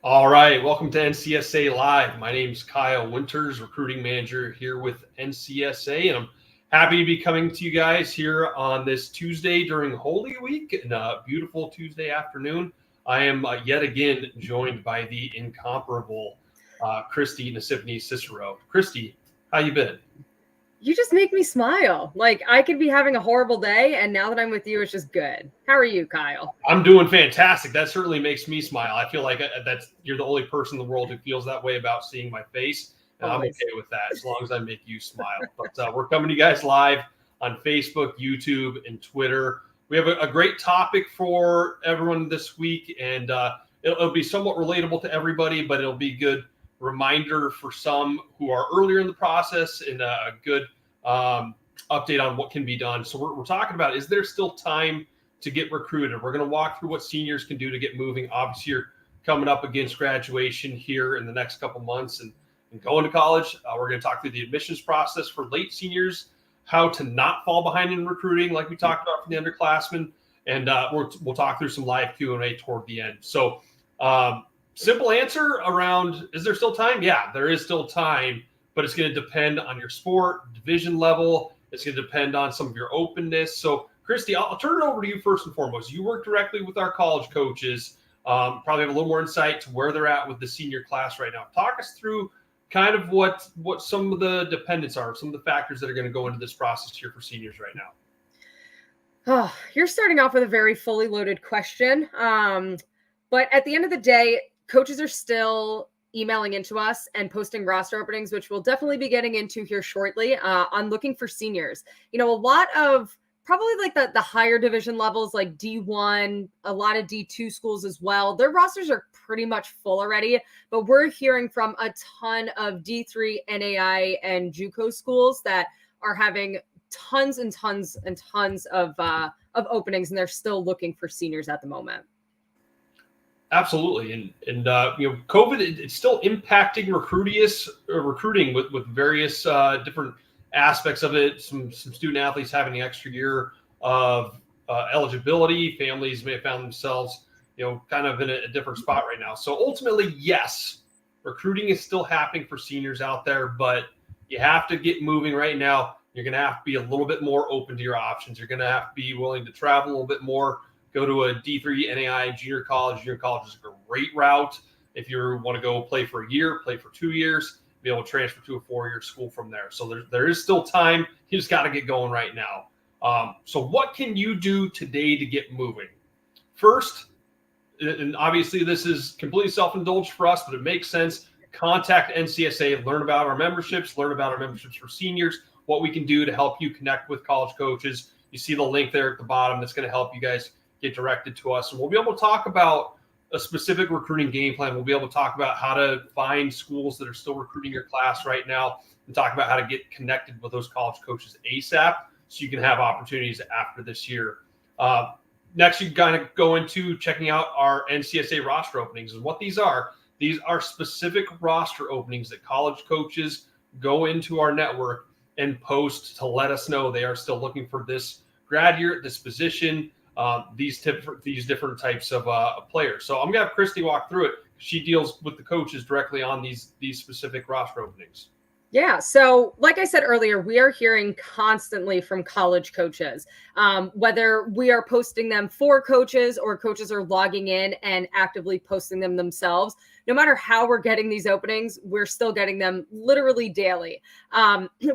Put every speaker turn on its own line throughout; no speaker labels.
All right, welcome to NCSA Live. My name's Kyle Winters, recruiting manager here with NCSA, and I'm happy to be coming to you guys here on this Tuesday during Holy Week and a beautiful Tuesday afternoon. I am yet again joined by the incomparable Christy Nasipny Cicero. Christy, how you been?
You just make me smile. Like, I could be having a horrible day, and now that I'm with you, it's just good. How are you, Kyle?
I'm doing fantastic. That certainly makes me smile. I feel like you're the only person in the world who feels that way about seeing my face, and
Always.
I'm okay with that as long as I make you smile. But we're coming to you guys live on Facebook, YouTube, and Twitter. We have a great topic for everyone this week, and it'll be somewhat relatable to everybody, but it'll be good reminder for some who are earlier in the process and a good update on what can be done. So we're talking about, is there still time to get recruited? We're going to walk through what seniors can do to get moving. Obviously, you're coming up against graduation here in the next couple months and going to college. We're going to talk through the admissions process for late seniors, how to not fall behind in recruiting like we talked about for the underclassmen, and we'll talk through some live Q&A toward the end. So simple answer around, is there still time? Yeah, there is still time, but it's going to depend on your sport, division level. It's going to depend on some of your openness. So, Christy, I'll turn it over to you first and foremost. You work directly with our college coaches, probably have a little more insight to where they're at with the senior class right now. Talk us through kind of what some of the dependents are, some of the factors that are going to go into this process here for seniors right now.
Oh, you're starting off with a very fully loaded question. But at the end of the day, coaches are still emailing into us and posting roster openings, which we'll definitely be getting into here shortly, on looking for seniors. You know, a lot of probably like the higher division levels, like D1, a lot of D2 schools as well. Their rosters are pretty much full already, but we're hearing from a ton of D3, NAIA, and JUCO schools that are having tons and tons and tons of openings, and they're still looking for seniors at the moment.
Absolutely, and you know, COVID, it's still impacting recruiting with various different aspects of it. Some student athletes having an extra year of eligibility. Families may have found themselves, you know, kind of in a different spot right now. So ultimately, yes, recruiting is still happening for seniors out there, but you have to get moving right now. You're going to have to be a little bit more open to your options. You're going to have to be willing to travel a little bit more. Go to a D3 NAI junior college. Junior college is a great route. If you want to go play for a year, play for 2 years, be able to transfer to a 4-year school from there. So there is still time. You just got to get going right now. So what can you do today to get moving? First, and obviously this is completely self-indulged for us, but it makes sense. Contact NCSA, learn about our memberships for seniors, what we can do to help you connect with college coaches. You see the link there at the bottom that's going to help you guys get directed to us. And we'll be able to talk about a specific recruiting game plan. We'll be able to talk about how to find schools that are still recruiting your class right now and talk about how to get connected with those college coaches ASAP so you can have opportunities after this year. Next, you kind of go into checking out our NCSA roster openings. And what these are specific roster openings that college coaches go into our network and post to let us know they are still looking for this grad year, this position, these different types of players. So I'm going to have Christy walk through it. She deals with the coaches directly on these specific roster openings.
Yeah. So like I said earlier, we are hearing constantly from college coaches, whether we are posting them for coaches or coaches are logging in and actively posting them themselves. No matter how we're getting these openings, we're still getting them literally daily.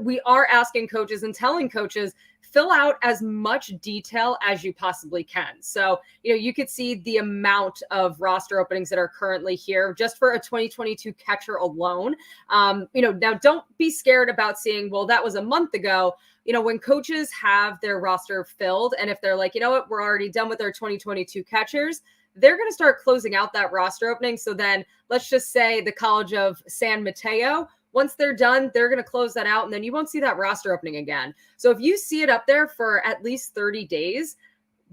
We are asking coaches and telling coaches, fill out as much detail as you possibly can. So, you know, you could see the amount of roster openings that are currently here just for a 2022 catcher alone. You know, now don't be scared about seeing, well, that was a month ago. You know, when coaches have their roster filled, and if they're like, you know what, we're already done with our 2022 catchers, they're going to start closing out that roster opening. So then let's just say the College of San Mateo, once they're done, they're going to close that out, and then you won't see that roster opening again. So if you see it up there for at least 30 days,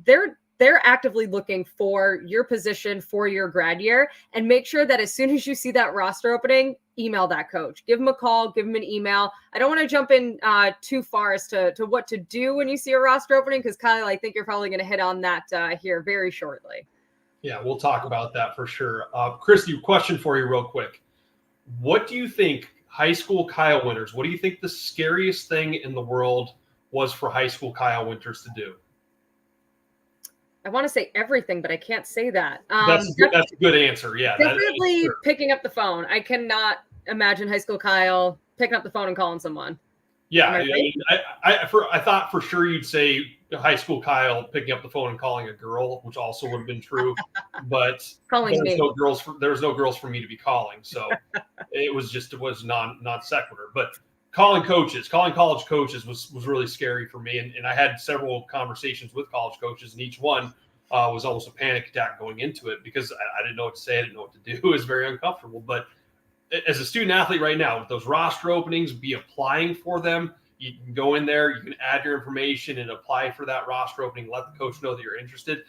they're actively looking for your position for your grad year, and make sure that as soon as you see that roster opening, email that coach, give them a call, give them an email. I don't want to jump in too far as to what to do when you see a roster opening, because Kyle, I think you're probably going to hit on that here very shortly.
Yeah, we'll talk about that for sure. Christy, question for you real quick. What do you think high school Kyle Winters, what do you think the scariest thing in the world was for high school Kyle Winters to do?
I want to say everything, but I can't say that.
That's a good answer. Yeah.
Definitely picking up the phone. I cannot imagine high school Kyle picking up the phone and calling someone.
Yeah. I thought for sure you'd say high school Kyle picking up the phone and calling a girl, which also would have been true, but there's no girls for me to be calling. So it was non sequitur, but calling college coaches was really scary for me. And I had several conversations with college coaches, and each one was almost a panic attack going into it because I didn't know what to say. I didn't know what to do. It was very uncomfortable. But as a student athlete right now, with those roster openings, be applying for them. You can go in there, you can add your information and apply for that roster opening. Let the coach know that you're interested.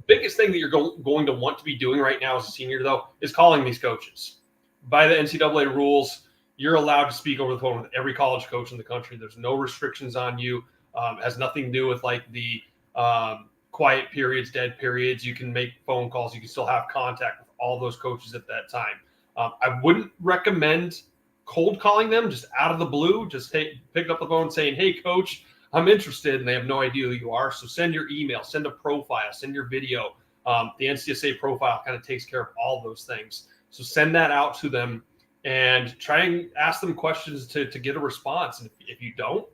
Biggest thing that you're going to want to be doing right now as a senior, though, is calling these coaches. By the NCAA rules, you're allowed to speak over the phone with every college coach in the country. There's no restrictions on you. It has nothing to do with like the quiet periods, dead periods. You can make phone calls. You can still have contact with all those coaches at that time. I wouldn't recommend cold calling them just out of the blue. Just pick up the phone saying, hey, coach, I'm interested. And they have no idea who you are. So send your email, send a profile, send your video. The NCSA profile kind of takes care of all those things. So send that out to them and try and ask them questions to get a response. And if you don't,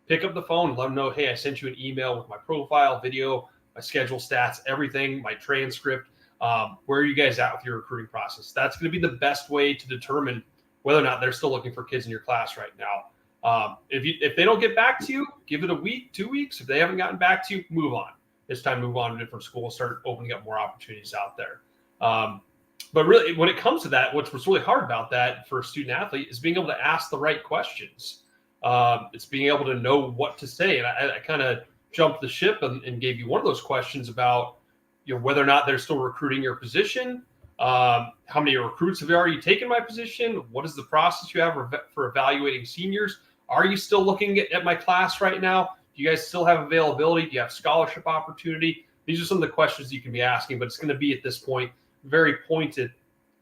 pick up the phone and let them know, hey, I sent you an email with my profile, video, my schedule stats, everything, my transcript. Where are you guys at with your recruiting process? That's going to be the best way to determine whether or not they're still looking for kids in your class right now. If they don't get back to you, give it a week, 2 weeks. If they haven't gotten back to you, move on. It's time to move on to different schools, start opening up more opportunities out there. But really, when it comes to that, what's really hard about that for a student athlete is being able to ask the right questions. It's being able to know what to say. And I kind of jumped the ship and gave you one of those questions about whether or not they're still recruiting your position. How many recruits have you already taken my position? What is the process you have for evaluating seniors? Are you still looking at my class right now? Do you guys still have availability? Do you have scholarship opportunity? These are some of the questions you can be asking, but it's going to be at this point very pointed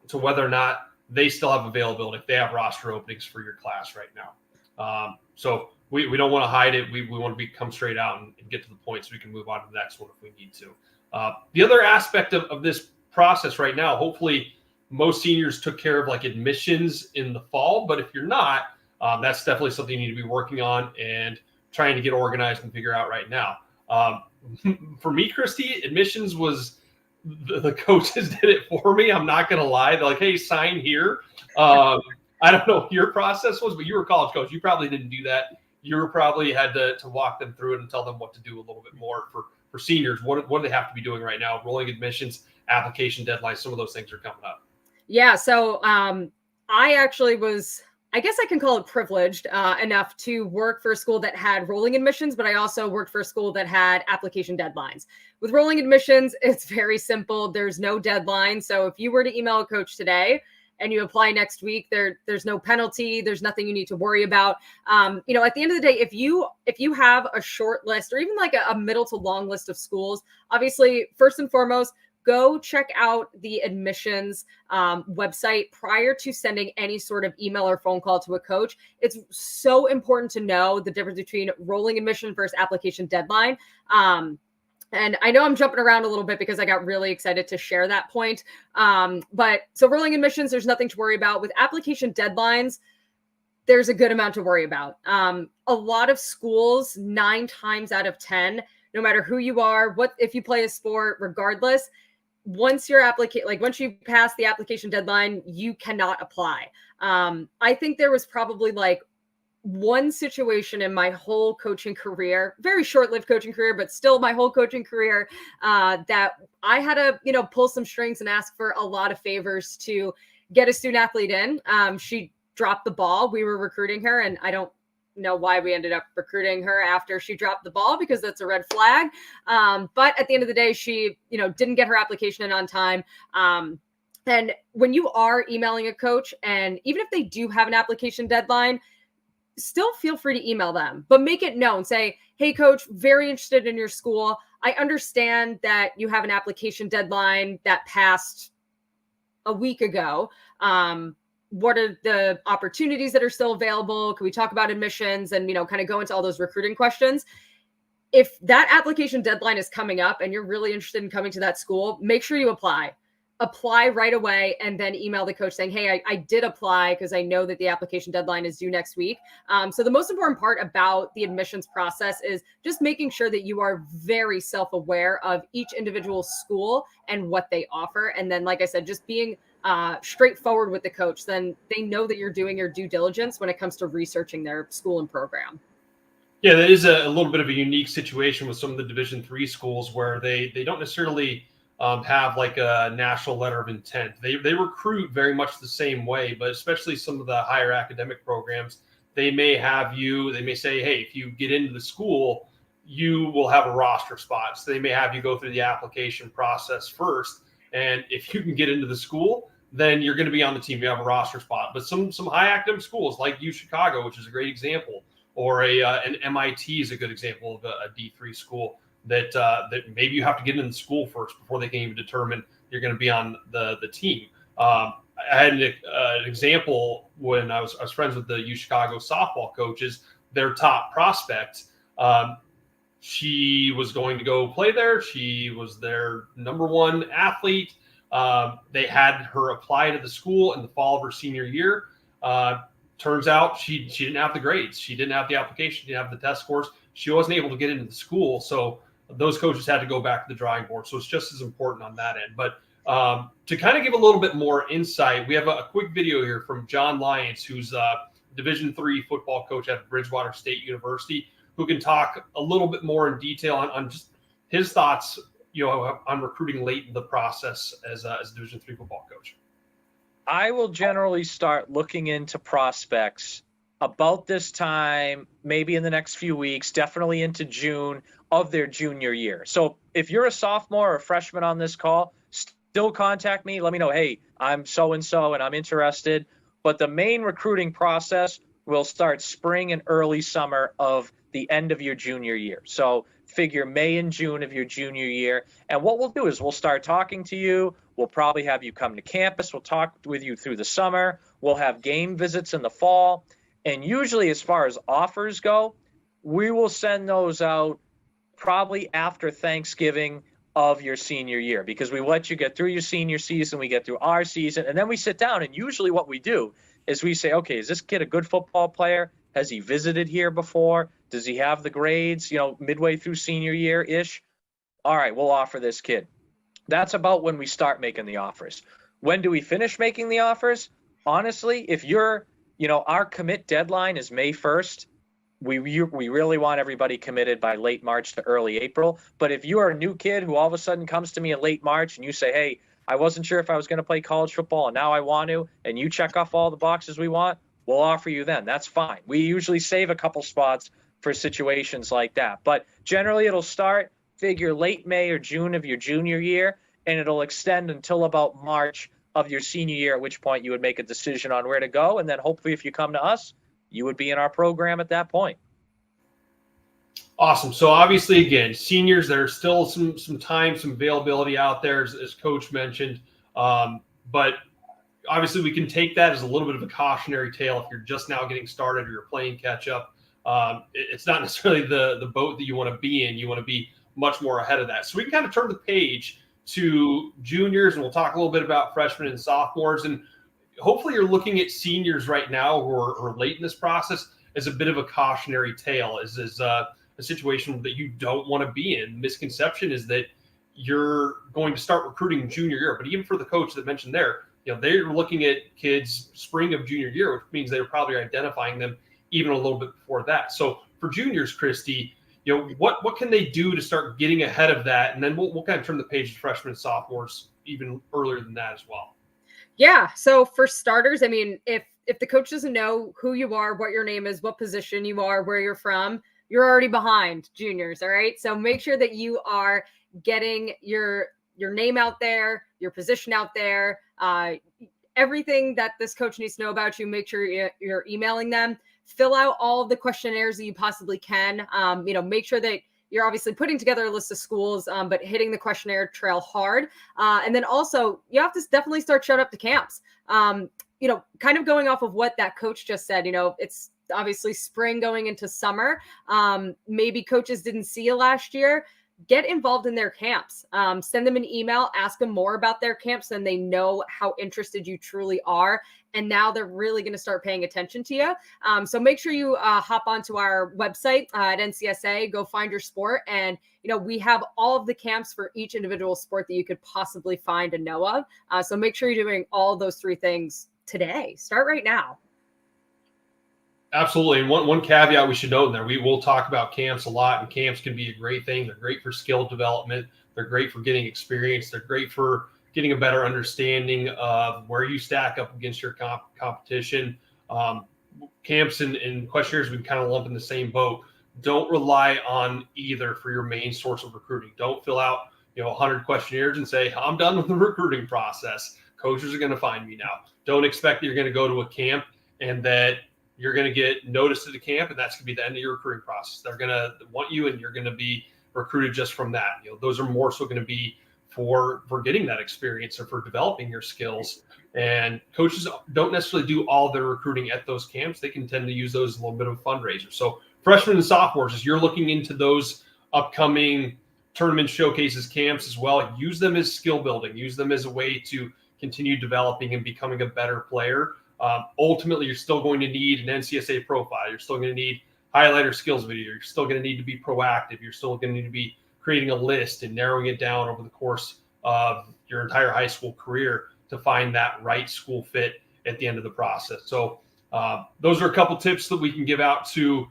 to whether or not they still have availability, if they have roster openings for your class right now. So we don't want to hide it. We want to come straight out and get to the point so we can move on to the next one if we need to. The other aspect of this process right now, hopefully most seniors took care of like admissions in the fall, but if you're not, that's definitely something you need to be working on and trying to get organized and figure out right now. For me, Christy, admissions was the coaches did it for me. I'm not going to lie. They're like, hey, sign here. I don't know what your process was, but you were a college coach. You probably didn't do that. You probably had to walk them through it and tell them what to do a little bit more for seniors. What do they have to be doing right now? Rolling admissions, application deadlines, some of those things are coming up.
Yeah. So I actually was, I guess I can call it privileged enough to work for a school that had rolling admissions, but I also worked for a school that had application deadlines. With rolling admissions, it's very simple. There's no deadline. So if you were to email a coach today and you apply next week, there's no penalty. There's nothing you need to worry about. At the end of the day, if you have a short list or even like a middle to long list of schools, obviously, first and foremost, go check out the admissions website prior to sending any sort of email or phone call to a coach. It's so important to know the difference between rolling admission versus application deadline. And I know I'm jumping around a little bit because I got really excited to share that point. But so rolling admissions, there's nothing to worry about. With application deadlines, there's a good amount to worry about. A lot of schools, 9 times out of 10, no matter who you are, if you play a sport, regardless, once you pass the application deadline, you cannot apply. I think there was probably like one situation in my whole coaching career, very short-lived coaching career, but still my whole coaching career, that I had to, pull some strings and ask for a lot of favors to get a student athlete in. She dropped the ball. We were recruiting her, and I don't know why we ended up recruiting her after she dropped the ball, because that's a red flag. But at the end of the day, she, didn't get her application in on time. And when you are emailing a coach, and even if they do have an application deadline, still feel free to email them, but make it known. Say, hey, coach, very interested in your school. I understand that you have an application deadline that passed a week ago. What are the opportunities that are still available? Can we talk about admissions and, kind of go into all those recruiting questions? If that application deadline is coming up and you're really interested in coming to that school, make sure you apply right away, and then email the coach saying, hey, I did apply because I know that the application deadline is due next week. So the most important part about the admissions process is just making sure that you are very self-aware of each individual school and what they offer. And then, like I said, just being straightforward with the coach, then they know that you're doing your due diligence when it comes to researching their school and program.
Yeah, that is a little bit of a unique situation with some of the Division III schools where they don't necessarily have like a national letter of intent. They recruit very much the same way, but especially some of the higher academic programs, they may say, hey, if you get into the school, you will have a roster spot. So they may have you go through the application process first. And if you can get into the school, then you're going to be on the team. You have a roster spot. But some high academic schools like U Chicago, which is a great example, or an MIT is a good example of a D3 school that maybe you have to get in the school first before they can even determine you're going to be on the team. I had an example when I was friends with the U Chicago softball coaches. Their top prospect, she was going to go play there. She was their number one athlete. They had her apply to the school in the fall of her senior year. Turns out she didn't have the grades. She didn't have the application. She didn't have the test scores. She wasn't able to get into the school. So those coaches had to go back to the drawing board. So it's just as important on that end. But to kind of give a little bit more insight, we have a quick video here from John Lyons, who's a Division III football coach at Bridgewater State University, who can talk a little bit more in detail on just his thoughts, on recruiting late in the process as a Division III football coach.
I will generally start looking into prospects about this time, maybe in the next few weeks, definitely into June of their junior year. So if you're a sophomore or a freshman on this call, still contact me. Let me know, hey, I'm so-and-so and I'm interested. But the main recruiting process will start spring and early summer of the end of your junior year. So figure May and June of your junior year. And what we'll do is we'll start talking to you. We'll probably have you come to campus. We'll talk with you through the summer. We'll have game visits in the fall. And usually, as far as offers go, we will send those out probably after Thanksgiving of your senior year, because we let you get through your senior season, we get through our season, and then we sit down. And usually what we do is we say, okay, is this kid a good football player? Has he visited here before? Does he have the grades, midway through senior year-ish? All right, we'll offer this kid. That's about when we start making the offers. When do we finish making the offers? Honestly, if you're, our commit deadline is May 1st. We really want everybody committed by late March to early April. But if you are a new kid who all of a sudden comes to me in late March and you say, hey, I wasn't sure if I was going to play college football and now I want to, and you check off all the boxes we want, we'll offer you then. That's fine. We usually save a couple spots for situations like that. But generally it'll start, figure late May or June of your junior year, and it'll extend until about March of your senior year, at which point you would make a decision on where to go. And then hopefully if you come to us, you would be in our program at that point.
Awesome. So obviously, again, seniors, there's still some time, some availability out there, as Coach mentioned. But obviously, we can take that as a little bit of a cautionary tale if you're just now getting started or you're playing catch up. It's not necessarily the boat that you want to be in. You want to be much more ahead of that. So we can kind of turn the page to juniors, and we'll talk a little bit about freshmen and sophomores. And hopefully you're looking at seniors right now who are late in this process as a bit of a cautionary tale, as a situation that you don't want to be in. Misconception is that you're going to start recruiting junior year. But even for the coach that mentioned there, they're looking at kids spring of junior year, which means they're probably identifying them even a little bit before that. So for juniors, Christy, what can they do to start getting ahead of that? And then we'll kind of turn the page to freshmen and sophomores even earlier than that as well.
Yeah. So for starters, I mean, if the coach doesn't know who you are, what your name is, what position you are, where you're from, you're already behind juniors. All right. So make sure that you are getting your name out there, your position out there, everything that this coach needs to know about you. Make sure you're emailing them. Fill out all of the questionnaires that you possibly can. Make sure that you're obviously putting together a list of schools, but hitting the questionnaire trail hard. And then also you have to definitely start showing up to camps. Kind of going off of what that coach just said, it's obviously spring going into summer. Maybe coaches didn't see you last year. Get involved in their camps. Send them an email, ask them more about their camps, and they know how interested you truly are. And now they're really going to start paying attention to you. So make sure you hop onto our website at NCSA, go find your sport. And, we have all of the camps for each individual sport that you could possibly find and know of. So make sure you're doing all those 3 things today. Start right now.
Absolutely. And one caveat we should note in there, we will talk about camps a lot, and camps can be a great thing. They're great for skill development. They're great for getting experience. They're great for getting a better understanding of where you stack up against your competition. Camps and questionnaires, we can kind of lump in the same boat. Don't rely on either for your main source of recruiting. Don't fill out 100 questionnaires and say, I'm done with the recruiting process. Coaches are going to find me now. Don't expect that you're going to go to a camp and that you're going to get noticed at the camp, and that's going to be the end of your recruiting process. They're going to want you, and you're going to be recruited just from that. Those are more so going to be for getting that experience or for developing your skills. And coaches don't necessarily do all their recruiting at those camps. They can tend to use those as a little bit of a fundraiser. So freshmen and sophomores, as you're looking into those upcoming tournament showcases, camps as well, use them as skill building. Use them as a way to continue developing and becoming a better player. Ultimately, you're still going to need an NCSA profile. You're still going to need highlighter skills video. You're still going to need to be proactive. You're still going to need to be creating a list and narrowing it down over the course of your entire high school career to find that right school fit at the end of the process. So those are a couple tips that we can give out to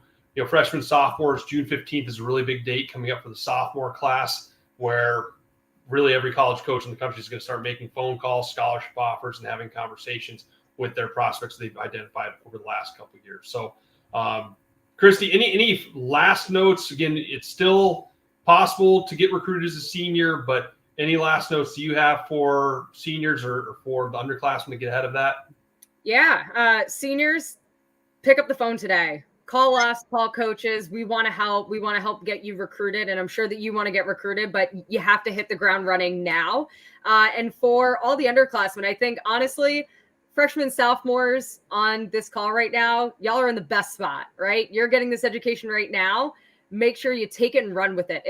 freshmen, sophomores. June 15th is a really big date coming up for the sophomore class, where really every college coach in the country is going to start making phone calls, scholarship offers, and having conversations with their prospects they've identified over the last couple of years. So, Christy, any last notes? Again, it's still possible to get recruited as a senior, but any last notes do you have for seniors or for the underclassmen to get ahead of that?
Yeah, seniors, pick up the phone today. Call us, call coaches. We want to help. We want to help get you recruited. And I'm sure that you want to get recruited, but you have to hit the ground running now. And for all the underclassmen, I think, honestly, freshmen, sophomores on this call right now, y'all are in the best spot, right? You're getting this education right now. Make sure you take it and run with it.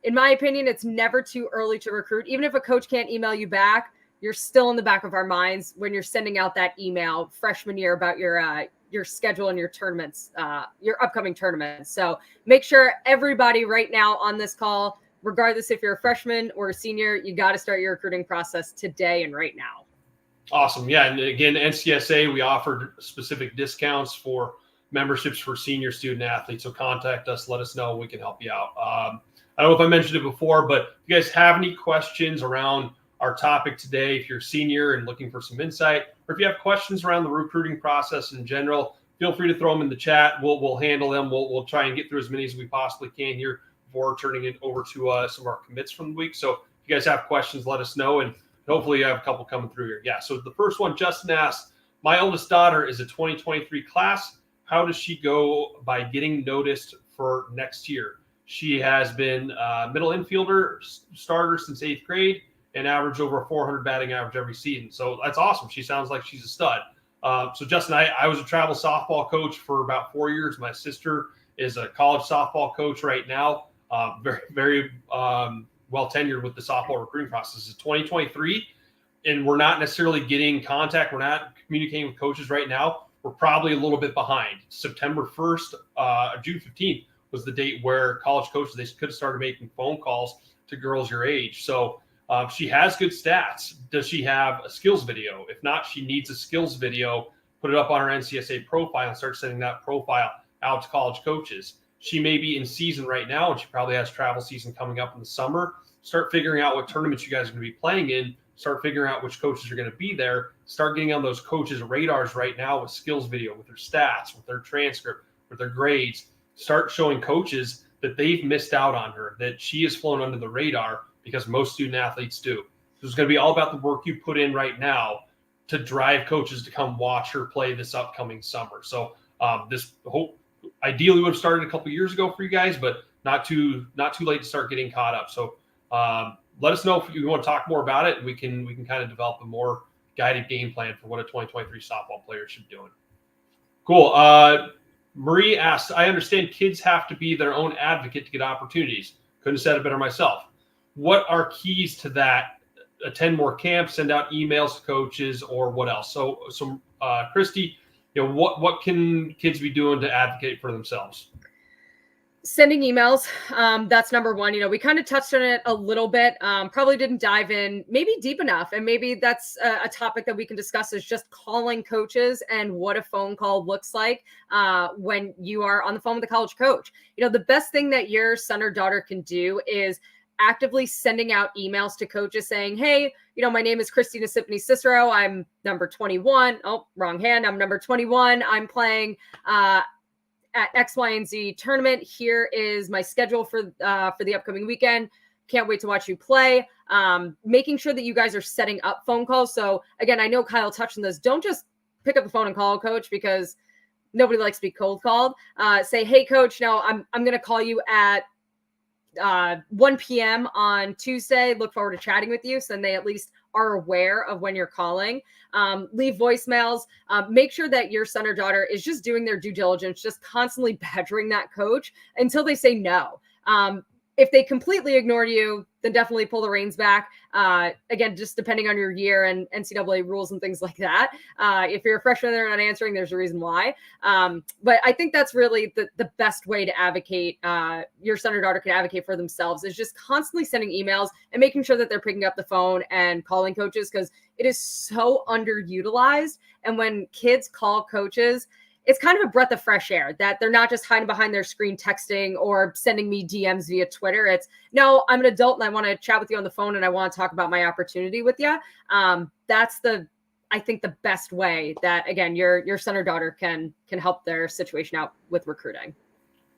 In my opinion, it's never too early to recruit. Even if a coach can't email you back, you're still in the back of our minds when you're sending out that email freshman year about your schedule and your tournaments, your upcoming tournaments. So make sure everybody right now on this call, regardless if you're a freshman or a senior, you got to start your recruiting process today and right now.
Awesome. Yeah. And again, NCSA, we offered specific discounts for memberships for senior student athletes. So contact us, let us know, we can help you out. I don't know if I mentioned it before, but if you guys have any questions around our topic today, if you're a senior and looking for some insight, or if you have questions around the recruiting process in general, feel free to throw them in the chat. We'll handle them. We'll try and get through as many as we possibly can here before turning it over to some of our commits from the week. So if you guys have questions, let us know. And hopefully you have a couple coming through here. Yeah. So the first one, Justin asked, my oldest daughter is a 2023 class. How does she go by getting noticed for next year? She has been middle infielder starter since 8th grade and averaged over a 400 batting average every season. So that's awesome. She sounds like she's a stud. So Justin, I was a travel softball coach for about 4 years. My sister is a college softball coach right now. Very, very well tenured with the softball recruiting process. It's 2023, and we're not necessarily getting contact. We're not communicating with coaches right now. We're probably a little bit behind. September 1st, June 15th was the date where college coaches, they could have started making phone calls to girls your age. So she has good stats. Does she have a skills video? If not, she needs a skills video, put it up on her NCSA profile and start sending that profile out to college coaches. She may be in season right now, and she probably has travel season coming up in the summer. Start figuring out what tournaments you guys are going to be playing in. Start figuring out which coaches are going to be there. Start getting on those coaches' radars right now with skills video, with their stats, with their transcript, with their grades. Start showing coaches that they've missed out on her, that she has flown under the radar, because most student athletes do. So it's going to be all about the work you put in right now to drive coaches to come watch her play this upcoming summer. So this hope ideally would have started a couple years ago for you guys, but not too late to start getting caught up. So let us know if you want to talk more about it. We can kind of develop a more guided game plan for what a 2023 softball player should be doing. Cool. Marie asks, I understand kids have to be their own advocate to get opportunities. Couldn't have said it better myself. What are keys to that? Attend more camps, send out emails to coaches, or what else? So Christy, what can kids be doing to advocate for themselves?
Sending emails. That's number one. We kind of touched on it a little bit. Probably didn't dive in maybe deep enough. And maybe that's a topic that we can discuss, is just calling coaches and what a phone call looks like when you are on the phone with a college coach. The best thing that your son or daughter can do is actively sending out emails to coaches saying, hey, my name is Christina Sipney Cicero. I'm number 21. Oh, wrong hand. I'm number 21. I'm playing at X, Y, and Z tournament. Here is my schedule for the upcoming weekend. Can't wait to watch you play. Making sure that you guys are setting up phone calls. So again, I know Kyle touched on this. Don't just pick up the phone and call a coach, because nobody likes to be cold called. Say, hey coach, I'm going to call you at 1 p.m. on Tuesday. Look forward to chatting with you. So then they at least are aware of when you're calling. Leave voicemails. Make sure that your son or daughter is just doing their due diligence, just constantly badgering that coach until they say no. If they completely ignore you, then definitely pull the reins back. Again, just depending on your year and NCAA rules and things like that. If you're a freshman and they're not answering, there's a reason why. But I think that's really the best way to advocate. Your son or daughter can advocate for themselves, is just constantly sending emails and making sure that they're picking up the phone and calling coaches, because it is so underutilized. And when kids call coaches, it's kind of a breath of fresh air that they're not just hiding behind their screen texting or sending me DMs via Twitter. It's, no, I'm an adult and I want to chat with you on the phone and I want to talk about my opportunity with you. That's I think the best way that, again, your son or daughter can help their situation out with recruiting.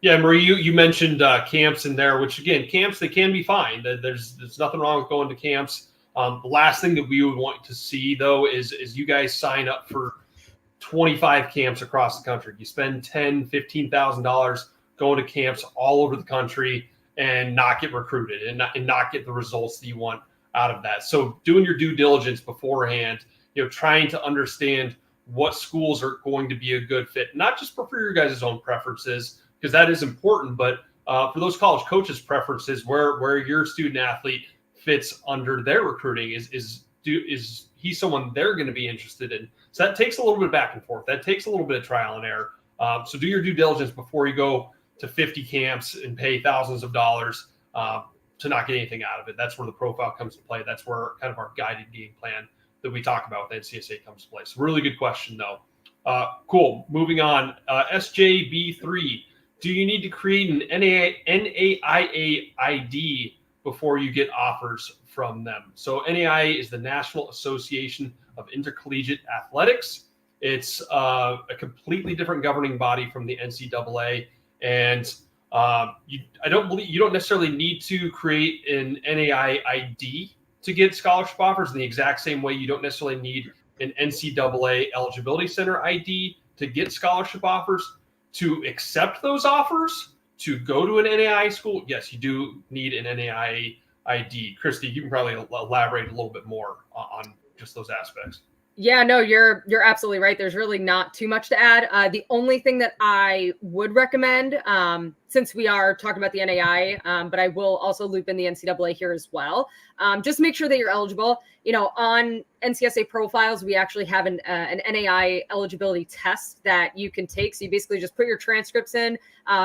Yeah, Marie, you mentioned camps in there, which again, camps, they can be fine. There's nothing wrong with going to camps. The last thing that we would want to see, though, is you guys sign up for 25 camps across the country. You spend $10,000, $15,000 going to camps all over the country and not get recruited and not get the results that you want out of that. So doing your due diligence beforehand, trying to understand what schools are going to be a good fit, not just for your guys' own preferences, because that is important, but for those college coaches' preferences, where your student athlete fits under their recruiting, is he someone they're going to be interested in? So that takes a little bit of back and forth. That takes a little bit of trial and error. So do your due diligence before you go to 50 camps and pay thousands of dollars to not get anything out of it. That's where the profile comes to play. That's where kind of our guided game plan that we talk about with NCSA comes to play. So really good question, though. Cool. Moving on. SJB3. Do you need to create an NAIA ID before you get offers from them? So NAIA is the National Association of Intercollegiate Athletics. It's a completely different governing body from the NCAA, and you don't necessarily need to create an NAIA ID to get scholarship offers in the exact same way you don't necessarily need an NCAA Eligibility Center ID to get scholarship offers. To accept those offers, to go to an NAIA school, yes, you do need an NAIA ID. Christy, you can probably elaborate a little bit more on just those aspects.
Yeah, no, you're absolutely right. There's really not too much to add. The only thing that I would recommend, since we are talking about the NAIA, but I will also loop in the NCAA here as well, just make sure that you're eligible. On NCSA profiles, we actually have an NAIA eligibility test that you can take. So you basically just put your transcripts in,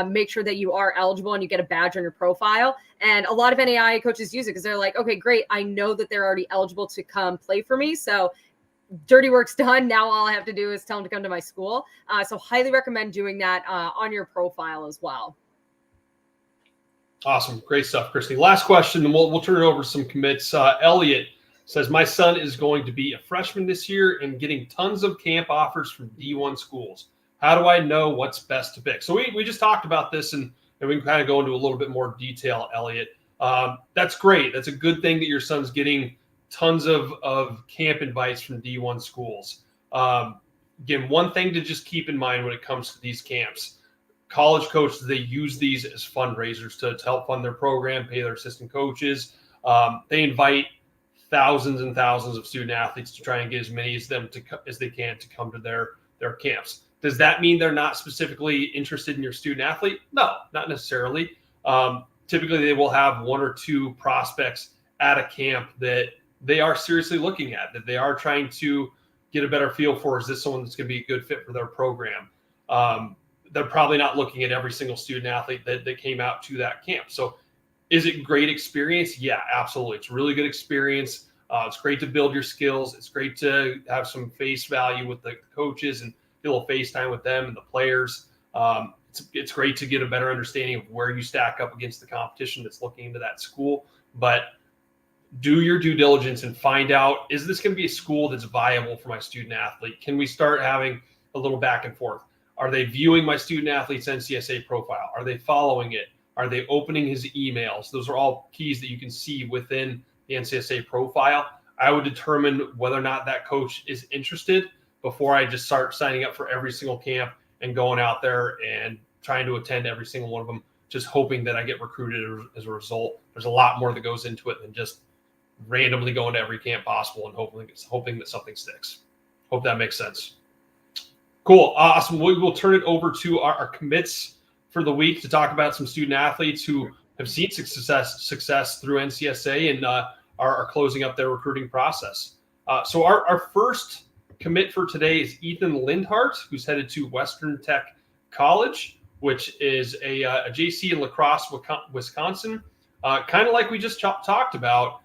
make sure that you are eligible, and you get a badge on your profile. And a lot of NAIA coaches use it because they're like, okay, great, I know that they're already eligible to come play for me. So dirty work's done. Now all I have to do is tell them to come to my school. So highly recommend doing that on your profile as well.
Awesome. Great stuff, Christy. Last question, and we'll turn it over to some commits. Elliot says, my son is going to be a freshman this year and getting tons of camp offers from D1 schools. How do I know what's best to pick? So we just talked about this, and we can kind of go into a little bit more detail, Elliot. That's great. That's a good thing that your son's getting tons of camp invites from D1 schools. Again, one thing to just keep in mind when it comes to these camps, college coaches, they use these as fundraisers to help fund their program, pay their assistant coaches. They invite thousands and thousands of student athletes to try and get as many as they can to come to their camps. Does that mean they're not specifically interested in your student athlete? No, not necessarily. Typically, they will have one or two prospects at a camp that they are seriously looking at, that they are trying to get a better feel for. Is this someone that's going to be a good fit for their program? They're probably not looking at every single student athlete that came out to that camp. So is it great experience? Yeah, absolutely. It's a really good experience. It's great to build your skills. It's great to have some face value with the coaches and do a little FaceTime with them and the players. It's great to get a better understanding of where you stack up against the competition that's looking into that school. But do your due diligence and find out, is this going to be a school that's viable for my student athlete? Can we start having a little back and forth? Are they viewing my student athlete's NCSA profile? Are they following it? Are they opening his emails? Those are all keys that you can see within the NCSA profile. I would determine whether or not that coach is interested before I just start signing up for every single camp and going out there and trying to attend every single one of them, just hoping that I get recruited as a result. There's a lot more that goes into it than just randomly going to every camp possible and hoping that something sticks. Hope that makes sense. Cool. Awesome. We will turn it over to our commits for the week to talk about some student athletes who have seen success through NCSA and are closing up their recruiting process. So our first commit for today is Ethan Lindhart, who's headed to Western Tech College, which is a JC in La Crosse, Wisconsin. Kind of like we just talked about,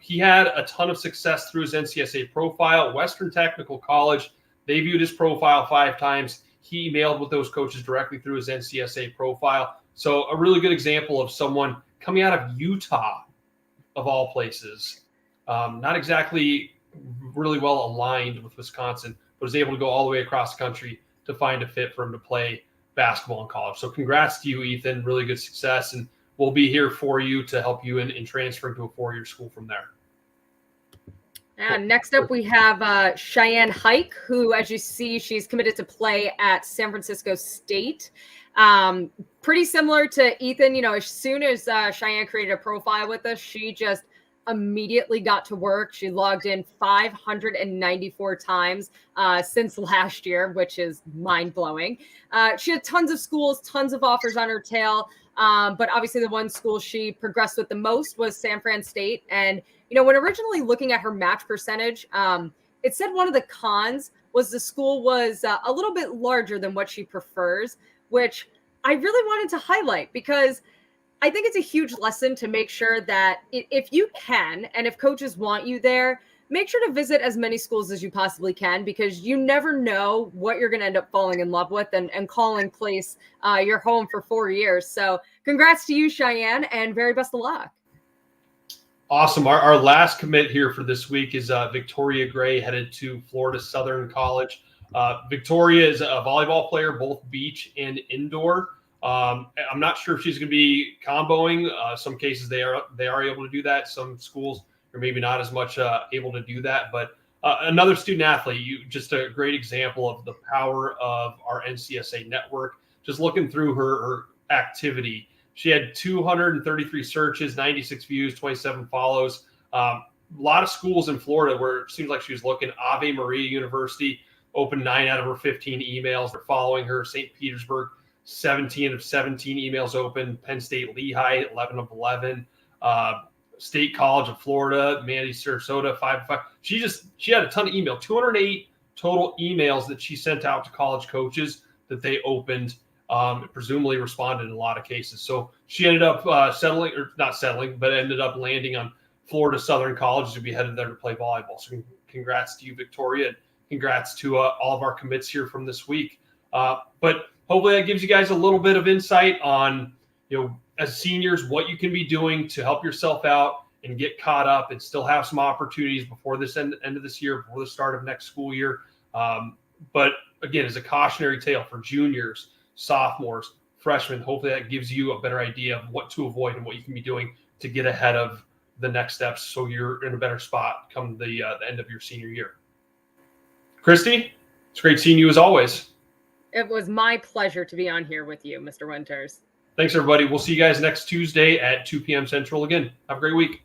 he had a ton of success through his NCSA profile. Western Technical College, they viewed his profile 5 times. He emailed with those coaches directly through his NCSA profile. So a really good example of someone coming out of Utah, of all places, not exactly really well aligned with Wisconsin, but was able to go all the way across the country to find a fit for him to play basketball in college. So congrats to you, Ethan. Really good success. And we'll be here for you to help you in transferring to a 4-year school from there.
And next up, we have Cheyenne Hike, who, as you see, she's committed to play at San Francisco State. Pretty similar to Ethan, as soon as Cheyenne created a profile with us, she just immediately got to work. She logged in 594 times since last year, which is mind-blowing. She had tons of schools, tons of offers on her tail. But obviously the one school she progressed with the most was San Fran State. And, when originally looking at her match percentage, it said one of the cons was the school was a little bit larger than what she prefers, which I really wanted to highlight because I think it's a huge lesson to make sure that if you can, and if coaches want you there, make sure to visit as many schools as you possibly can, because you never know what you're going to end up falling in love with and calling place your home for 4 years. So congrats to you, Cheyenne, and very best of luck.
Awesome. Our last commit here for this week is Victoria Gray, headed to Florida Southern College. Victoria is a volleyball player, both beach and indoor. I'm not sure if she's going to be comboing. Some cases they are able to do that. Some schools are maybe not as much able to do that. But another student athlete, just a great example of the power of our NCSA network. Just looking through her activity, she had 233 searches, 96 views, 27 follows. A lot of schools in Florida where it seems like she was looking. Ave Maria University opened 9 out of her 15 emails. They're following her. St. Petersburg, 17 of 17 emails open. Penn State Lehigh, 11 of 11. State College of Florida, Mandy Sarasota, 5 of 5. She had a ton of email, 208 total emails that she sent out to college coaches that they opened, presumably responded in a lot of cases. So she ended up ended up landing on Florida Southern College to be headed there to play volleyball. So congrats to you, Victoria, and congrats to all of our commits here from this week. But hopefully that gives you guys a little bit of insight on, as seniors, what you can be doing to help yourself out and get caught up and still have some opportunities before this end of this year, before the start of next school year. But again, as a cautionary tale for juniors, sophomores, freshmen, hopefully that gives you a better idea of what to avoid and what you can be doing to get ahead of the next steps so you're in a better spot come the end of your senior year. Christy, it's great seeing you as always.
It was my pleasure to be on here with you, Mr. Winters.
Thanks, everybody. We'll see you guys next Tuesday at 2 p.m. Central again. Have a great week.